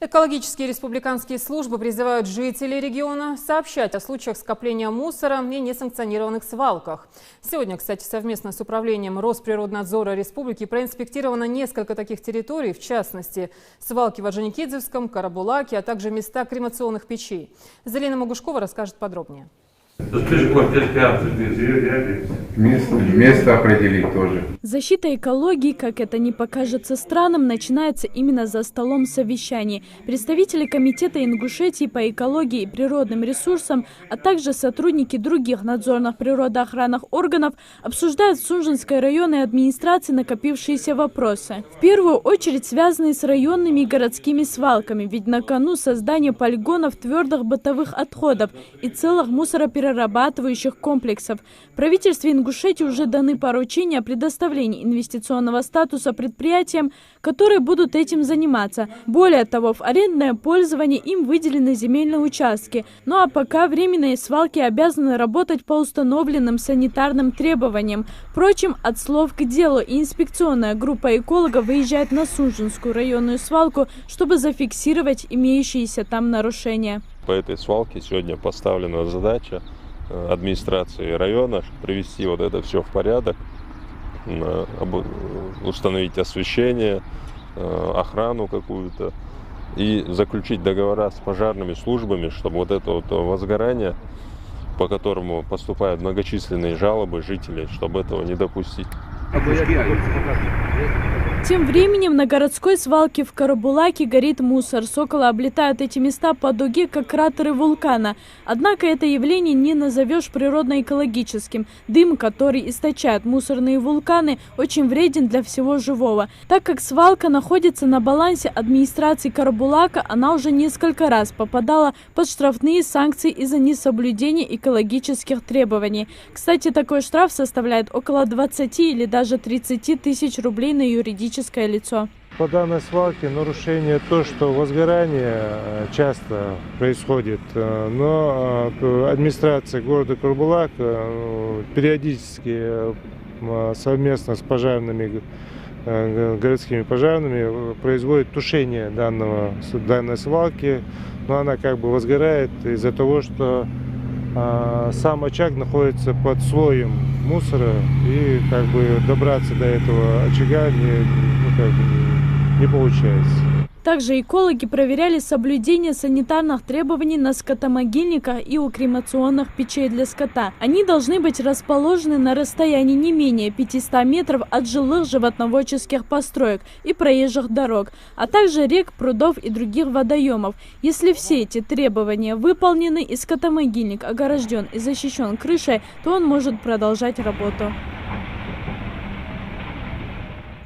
Экологические республиканские службы призывают жителей региона сообщать о случаях скопления мусора и несанкционированных свалках. Сегодня, кстати, совместно с управлением Росприроднадзора республики проинспектировано несколько таких территорий, в частности, свалки в Орджоникидзевском, Карабулаке, а также места кремационных печей. Залина Могушкова расскажет подробнее. Место определить тоже. Защита экологии, как это не покажется странным, начинается именно за столом совещаний. Представители Комитета Ингушетии по экологии и природным ресурсам, а также сотрудники других надзорных природоохранных органов обсуждают в Сунжинской районной администрации накопившиеся вопросы. В первую очередь связанные с районными и городскими свалками, ведь на кону создание полигонов твердых бытовых отходов и целых мусороперерабатывающих комплексов. Правительстве Ингушетии уже даны поручения о предоставлении инвестиционного статуса предприятиям, которые будут этим заниматься. Более того, в арендное пользование им выделены земельные участки. Ну а пока временные свалки обязаны работать по установленным санитарным требованиям. Впрочем, от слов к делу, и инспекционная группа экологов выезжает на Сунжинскую районную свалку, чтобы зафиксировать имеющиеся там нарушения. По этой свалке сегодня поставлена задача администрации района привести вот это все в порядок, установить освещение, охрану какую-то и заключить договора с пожарными службами, чтобы вот это вот возгорание, по которому поступают многочисленные жалобы жителей, чтобы этого не допустить. Тем временем на городской свалке в Карабулаке горит мусор. Соколы облетают эти места по дуге, как кратеры вулкана. Однако это явление не назовешь природно-экологическим. Дым, который источают мусорные вулканы, очень вреден для всего живого. Так как свалка находится на балансе администрации Карабулака, она уже несколько раз попадала под штрафные санкции из-за несоблюдения экологических требований. Кстати, такой штраф составляет около 20 или даже 30 тысяч рублей на юридическое лицо. По данной свалке нарушение то, что возгорание часто происходит, но администрация города Карабулак периодически совместно с пожарными, городскими пожарными производит тушение данной свалки, но она как бы возгорает из-за того, что сам очаг находится под слоем мусора, и как бы добраться до этого очага не получается. Также экологи проверяли соблюдение санитарных требований на скотомогильниках и у кремационных печей для скота. Они должны быть расположены на расстоянии не менее 500 метров от жилых животноводческих построек и проезжих дорог, а также рек, прудов и других водоемов. Если все эти требования выполнены и скотомогильник огорожден и защищен крышей, то он может продолжать работу.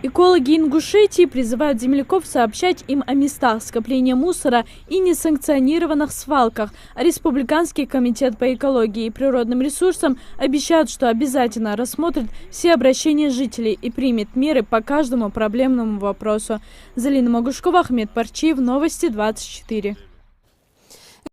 Экологи Ингушетии призывают земляков сообщать им о местах скопления мусора и несанкционированных свалках. А Республиканский комитет по экологии и природным ресурсам обещает, что обязательно рассмотрит все обращения жителей и примет меры по каждому проблемному вопросу. Залина Могушкова, Ахмед Парчиев, Новости 24.